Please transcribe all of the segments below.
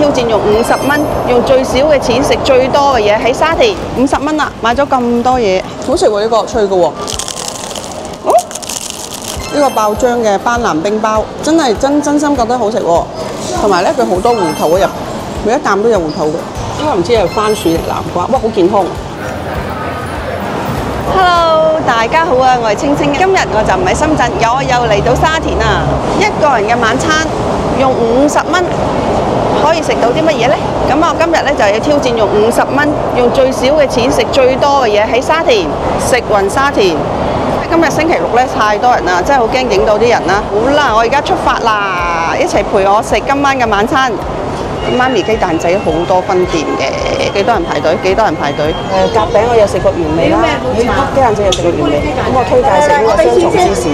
挑戰用50蚊，用最少嘅錢食最多嘅嘢喺沙田，50蚊啦，買咗咁多嘢，好食喎呢個，脆嘅喎。哦，呢個爆漿嘅班蘭冰包，真係真心覺得好食喎。同埋咧，佢好多芋頭嗰入，每一啖都有芋頭嘅。呢個唔知係番薯定南瓜，哇，好健康。Hello， 大家好啊！我係青青，今日我就唔喺深圳，我又嚟到沙田啊！一個人嘅晚餐用50蚊，可以食到啲乜嘢呢？咁我今日咧就要挑戰用50蚊，用最少嘅錢食最多嘅嘢喺沙田，食勻沙田。今日星期六咧太多人啦，真係好驚影到啲人啦。好啦，我而家出發啦，一齊陪我食今晚嘅晚餐。媽咪雞蛋仔好多分店嘅，幾多人排隊？幾多人排隊？夾餅我有食過原味啦，雞蛋仔有食過原味。咁我推介食呢個雙重芝士，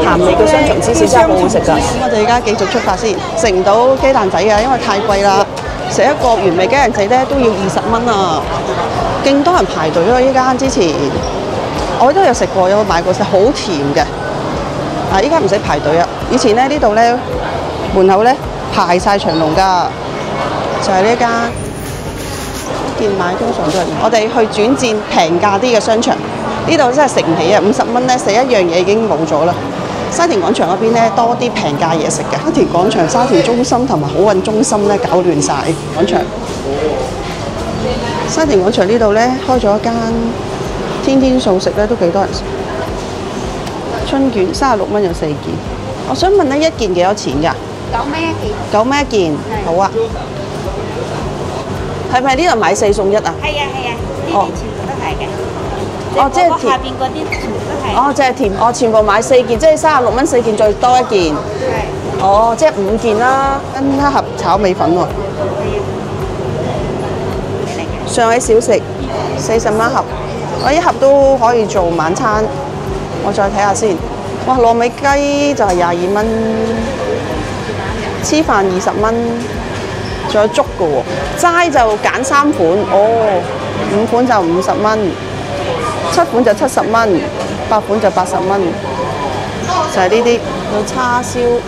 鹹味嘅雙重芝士真係好好食㗎。我哋而家繼續出發先，食唔到雞蛋仔啊，因為太貴啦。食一個原味雞蛋仔咧都要20蚊啊，勁多人排隊咯！依間之前我都有食過，有買過食，好甜嘅。依家唔使排隊啊，以前咧呢度咧門口咧排晒長龍㗎。就係呢間店買通常都係，我哋去轉戰平價啲嘅商場，呢度真係食唔起啊！50蚊咧食一樣嘢已經冇咗啦。沙田廣場嗰邊咧多啲平價嘢食嘅。沙田廣場、沙田中心同埋好運中心咧搞亂晒廣場。沙田廣場呢度咧開咗一間天天素食咧，都幾多人食。春卷36蚊有4件，我想問咧一件幾多錢㗎？9蚊一件。9蚊一件，好啊。係咪呢度買4送1啊？係啊，呢啲全部都係嘅。哦，即係下邊嗰啲全部都係。哦，即係甜，我全部買4件，即係36蚊4件，再多1件。係。哦，即係5件啦，跟一盒炒米粉喎。上海小食40蚊一盒，我一盒都可以做晚餐。我再睇下先。哇，糯米雞就係22蚊，黐飯20蚊。仲有粥嘅喎，齋就揀3款，哦，5款就50蚊，7款就70蚊，8款就80蚊，就係呢啲。有叉燒，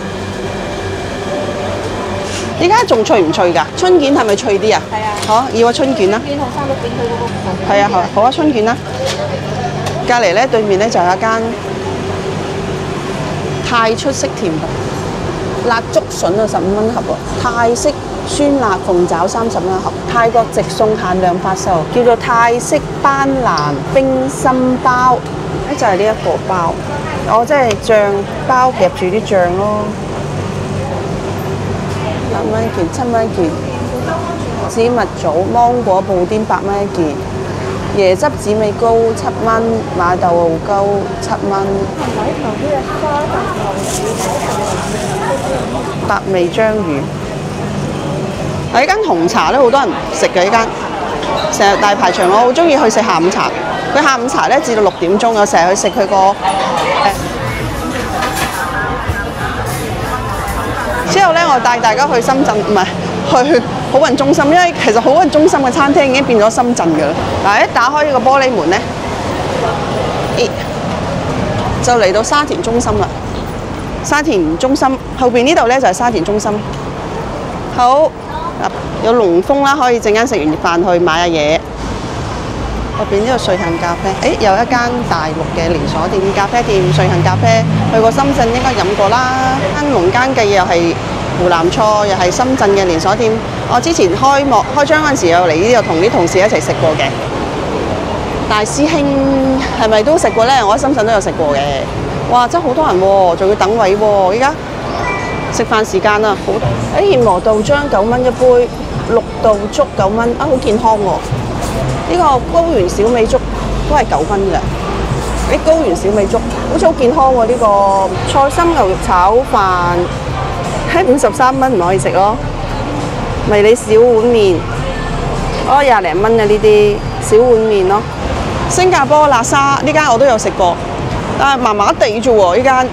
依家仲脆唔脆㗎？春卷係咪脆啲啊？係啊。好，要個春卷啦。春卷同生肉卷佢嗰個唔同。係啊，好啊，春卷啦。隔離咧對面咧就有一間泰出式甜品，辣竹筍啊15蚊一盒喎，泰式酸辣鳳爪30蚊一盒，泰國直送限量發售，叫做泰式班蘭冰心包，就係呢一個包，我即係醬包夾住啲醬咯，8蚊一件，7蚊一件，紫蜜棗芒果布甸8蚊一件，椰汁紫米糕7蚊，馬豆澳糕7蚊，百味章魚。呢間紅茶咧好多人食嘅，呢間成日大排場，我好中意去食下午茶。佢下午茶咧至到6點鐘，我成日去食佢個之後咧，我帶大家去深圳，唔係去好運中心，因為其實好運中心嘅餐廳已經變咗深圳㗎啦。嗱，一打開呢個玻璃門咧，就嚟到沙田中心啦。沙田中心後邊呢度咧就係沙田中心。好。有龍鳳啦，可以陣間食完飯去買下嘢。後邊呢個瑞幸咖啡，有一間大陸嘅連鎖店咖啡店，瑞幸咖啡，去過深圳應該飲過啦。間龍間記又係湖南菜，又係深圳嘅連鎖店。我之前開張嗰陣時有嚟呢度同啲同事一齊食過嘅。大師兄係咪都食過呢？我喺深圳都有食過嘅。哇，真係好多人喎，仲要等位喎，依家。食飯時間啊，好！燕窩豆漿9蚊一杯，綠豆粥9蚊，好健康喎！呢個高原小米粥都係9蚊嘅。高原小米粥好似好健康喎！呢個菜心牛肉炒飯喺53蚊唔可以食咯。迷你小碗麵，20零蚊嘅呢啲小碗麵咯。新加坡辣沙呢間我都有食過。但係麻麻地啫喎，呢間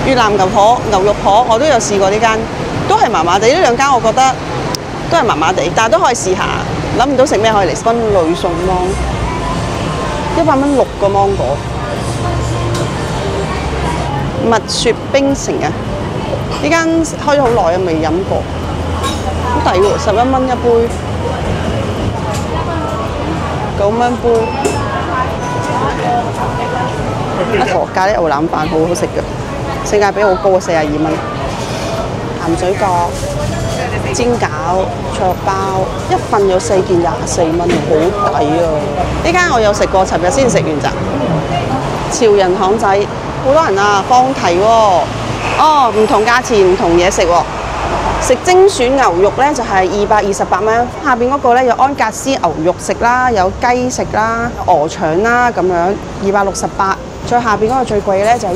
越南牛肉婆我都有試過呢間，都係麻麻地。呢兩間我覺得都係麻麻地，但係都可以試下。諗唔到食咩可以嚟分類餸芒，100蚊6個芒果，蜜雪冰城啊！呢間開咗好耐啊，未飲過。抵喎，11蚊一杯，9蚊杯。一坨咖喱牛腩飯好好食嘅，性價比好高啊，42蚊。鹹水角、煎餃、菜肉包，一份有4件24蚊，好抵啊！呢間我有食過，尋日先食完咋。潮人巷仔，好多人啊，放題喎。哦，唔同價錢，唔同嘢食喎。食精選牛肉咧就係228蚊，下邊嗰個咧有安格斯牛肉食啦，有雞食啦，鵝腸啦咁樣268。再下邊嗰個最貴咧就係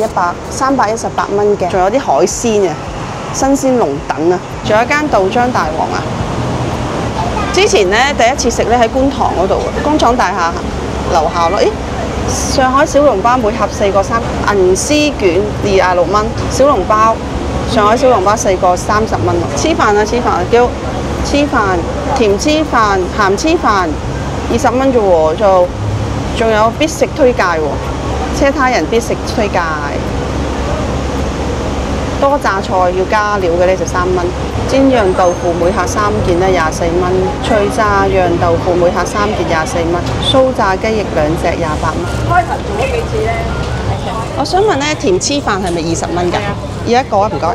318蚊嘅，仲有啲海鮮啊，新鮮龍躉啊，仲有一間豆漿大王啊。之前咧第一次食咧喺觀塘嗰度啊，工廠大廈樓下咯。咦，上海小籠包每盒4個3，銀絲卷26蚊，小籠包。上海小籠包4個30蚊喎，黐飯啊黐飯，叫黐飯、甜黐飯、鹹黐飯20蚊啫喎，仲有必食推介喎，車胎人必食推介，多榨菜要加料嘅咧就3蚊，煎釀豆腐每盒3件咧24蚊，脆炸釀豆腐每盒3件24蚊，酥炸雞翼2隻28蚊。開頭做咗幾次咧？我想問咧，甜黐飯係咪20蚊㗎？要一個啊，唔該。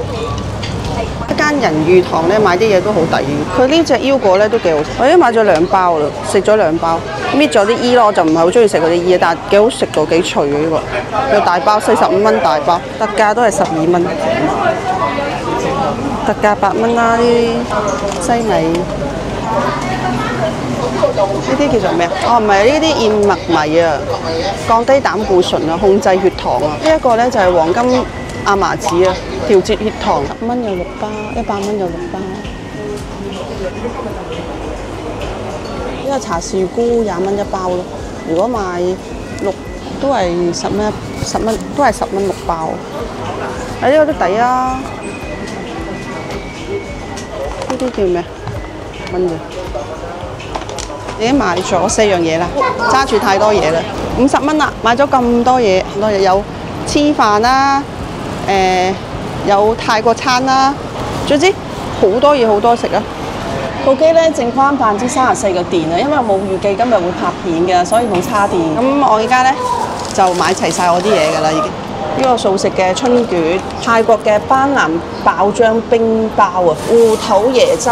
一間人魚堂咧買啲嘢都好抵，佢呢隻腰果咧都幾好食。我已經買咗2包啦，食咗2包，搣咗啲衣咯，我就唔係好中意食嗰啲衣，但係幾好食到幾脆嘅呢個。有大包45蚊大包，特價都係12蚊，特價8蚊啦啲西米。呢啲叫做咩啊？哦，唔係呢啲燕麥米啊，降低膽固醇啊，控制血糖啊。呢一個咧就係黃金亞麻籽啊，調節血糖。10蚊有6包，100蚊有6包。呢個茶樹菇20蚊1包咯。如果買6都係10蚊都係10蚊6包。呢個都抵啊！呢啲叫咩？蚊嘅。已經買咗4樣嘢啦，揸住太多嘢啦，50蚊啦，買咗咁多嘢，有黐飯啦，有泰國餐啦，總之好多嘢好多食啊！部機咧剩翻34%嘅電啊，因為我冇預計今日會拍片嘅，所以冇叉電。咁我而家咧就買齊晒我啲嘢㗎啦，已經。呢個素食嘅春卷，泰國嘅班蘭爆漿冰包啊，芋頭椰汁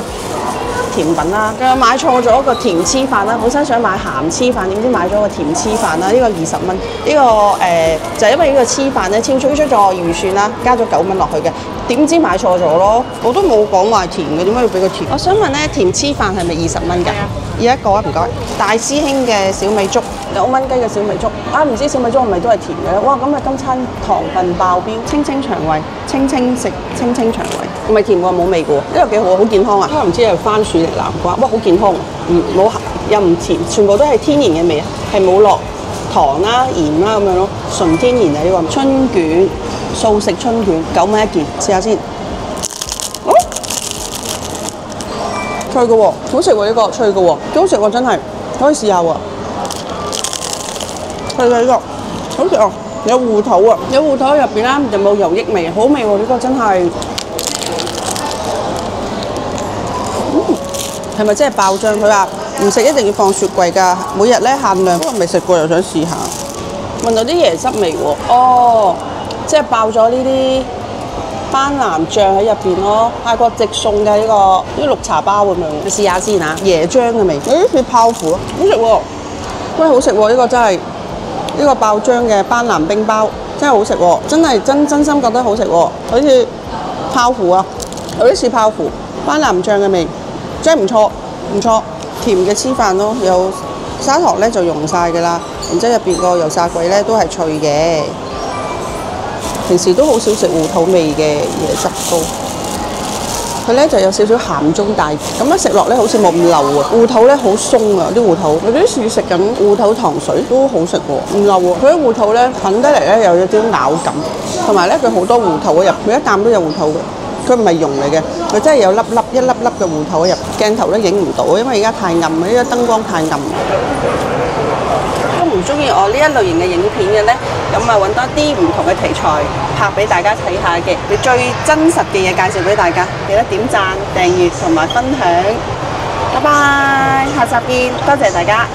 甜品啦，佢買錯咗個甜黐飯啦，本身想買鹹黐飯，點知買咗個甜黐飯啦，呢個20蚊。呢個就係因為呢個黐飯咧超出咗我預算啦，加咗9蚊落去嘅，點知買錯咗咯，我都冇講話甜嘅，點解要俾個甜？我想問咧，甜黐飯係咪20蚊㗎？要一個啊，唔該。大師兄嘅小米粥，2蚊雞嘅小米粥，啊唔知小米粥係咪都係甜嘅咧？哇，咁啊今餐糖分爆標，清腸胃，清食，清腸胃。唔係甜喎，冇味嘅喎，呢個幾好，好健康啊！呢個唔知係番薯定南瓜，哇，好健康，冇又唔甜，全部都係天然嘅味啊，係冇落糖啦、鹽啦咁樣咯，純天然啊！呢個春卷，素食春卷9蚊一件，試下先。哦，脆嘅喎，好食喎呢個，脆嘅喎，幾好食喎真係，可以試下喎。脆嘅呢個，好食啊！有芋頭啊，有芋頭入邊啦，就冇油益味，好味喎！呢個真係。係咪真係爆漿？佢話唔食一定要放雪櫃㗎，每日咧限量。不過未食過又想試下，聞到啲椰汁味喎。哦，即係爆咗呢啲班蘭醬喺入邊咯，泰國直送嘅呢個綠茶包咁樣。你試下先嚇，椰漿嘅味，似泡芙啊，好食喎！喂，好食喎！呢個真係呢個爆漿嘅班蘭冰包真係好食喎，真心覺得好食喎，好似泡芙啊，有啲似泡芙，班蘭醬嘅味。真係唔錯，甜嘅黐飯咯，有砂糖咧就溶晒㗎啦，然之後入邊個油炸鬼咧都係脆嘅。平時都好少食芋頭味嘅椰汁糕，佢咧就有少少鹹中帶甜，咁樣食落咧好似冇咁漏啊。芋頭咧好鬆啊，啲芋頭有啲似食緊芋頭糖水，都好食喎，唔漏喎。佢啲芋頭咧啃得嚟咧又有啲咬感，同埋咧佢好多芋頭喺入，每一啖都有芋頭嘅。佢唔係蓉嚟嘅，佢真係有一粒粒嘅芋頭喺入，鏡頭都影唔到，因為而家太暗，呢個燈光太暗。都唔中意我呢一類型嘅影片嘅咧，咁啊揾多啲唔同嘅題材拍俾大家睇下嘅，你最真實嘅嘢介紹俾大家，記得點讚、訂閱同埋分享。拜拜，下集見，多謝大家。